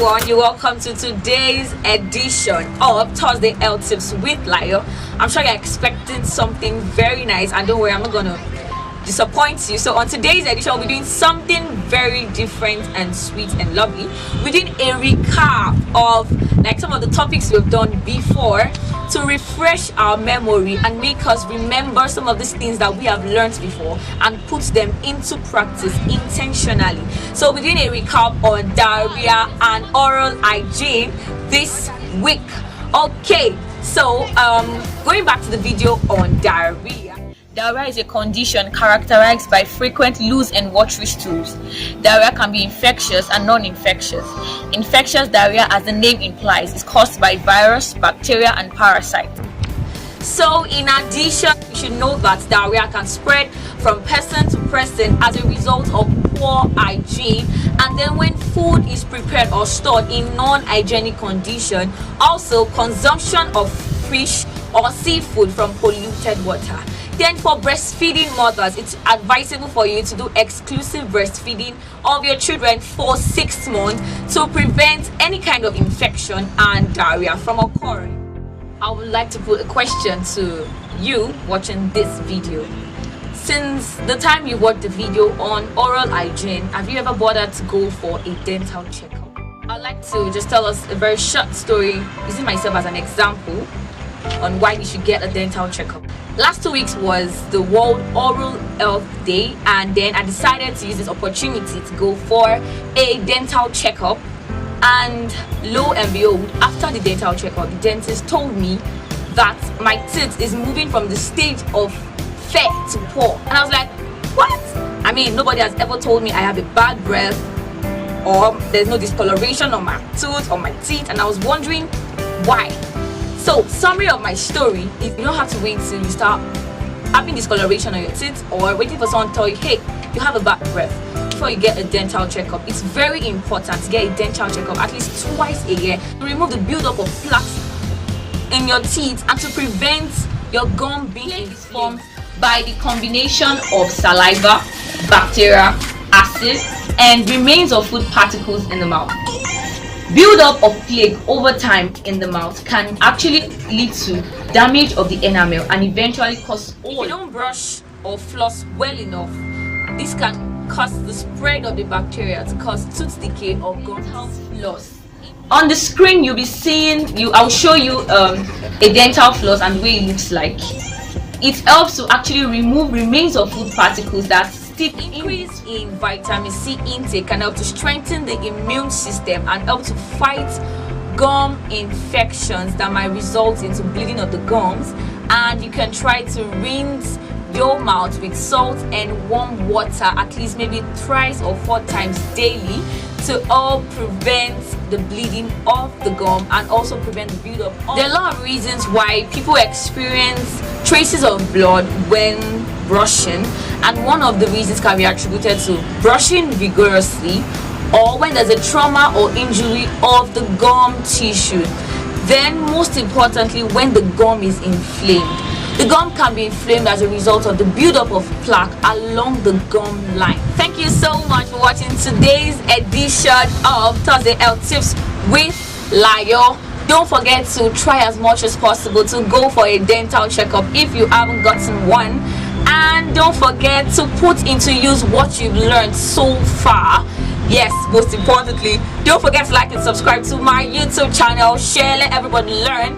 everyone, you're welcome to today's edition of Thursday Health Tips with Layo. I'm sure you're expecting something very nice, and don't worry, I'm not gonna disappoint you. So on today's edition, we'll be doing something very different and sweet and lovely. We're doing a recap of like some of the topics we've done before to refresh our memory and make us remember some of these things that we have learned before and put them into practice intentionally. So we're doing a recap on diarrhea and oral hygiene this week. Okay, so going back to the video on diarrhea. Diarrhea is a condition characterized by frequent loose and watery stools. Diarrhea can be infectious and non-infectious. Infectious diarrhea, as the name implies, is caused by virus, bacteria, and parasites. So in addition, you should know that diarrhea can spread from person to person as a result of poor hygiene, and then when food is prepared or stored in non-hygienic condition, also consumption of fish or seafood from polluted water. Then for breastfeeding mothers, it's advisable for you to do exclusive breastfeeding of your children for 6 months to prevent any kind of infection and diarrhea from occurring. I would like to put a question to you watching this video. Since the time you watched the video on oral hygiene, have you ever bothered to go for a dental checkup? I'd like to just tell us a very short story using myself as an example on why you should get a dental checkup. Last 2 weeks was the World Oral Health Day, and then I decided to use this opportunity to go for a dental checkup. And lo and behold, after the dental checkup, the dentist told me that my teeth is moving from the stage of fair to poor. And I was like, what? I mean, nobody has ever told me I have a bad breath or there's no discoloration on my tooth or my teeth, and I was wondering why. So, summary of my story is you don't have to wait till you start having discoloration on your teeth or waiting for someone to tell you, hey, you have a bad breath before you get a dental checkup. It's very important to get a dental checkup at least twice a year to remove the buildup of plaques in your teeth and to prevent your gum being formed by the combination of saliva, bacteria, acid, and remains of food particles in the mouth. Build-up of plaque over time in the mouth can actually lead to damage of the enamel and eventually cause oil. If you don't brush or floss well enough, this can cause the spread of the bacteria to cause tooth decay or gum loss. On the screen, you'll be seeing, I'll show you a dental floss and the way it looks like. It helps to actually remove remains of food particles that increase in vitamin C intake can help to strengthen the immune system and help to fight gum infections that might result into bleeding of the gums. And you can try to rinse your mouth with salt and warm water at least maybe 3 or 4 times daily to help prevent the bleeding of the gum and also prevent the buildup. There are a lot of reasons why people experience traces of blood when brushing, and one of the reasons can be attributed to brushing vigorously or when there's a trauma or injury of the gum tissue. Then most importantly, when the gum is inflamed. The gum can be inflamed as a result of the buildup of plaque along the gum line. Thank you so much for watching today's edition of Thursday Health Tips with Layo. Don't forget to try as much as possible to go for a dental checkup if you haven't gotten one. And don't forget to put into use what you've learned so far. Yes, most importantly, don't forget to like and subscribe to my YouTube channel. Share, let everybody learn.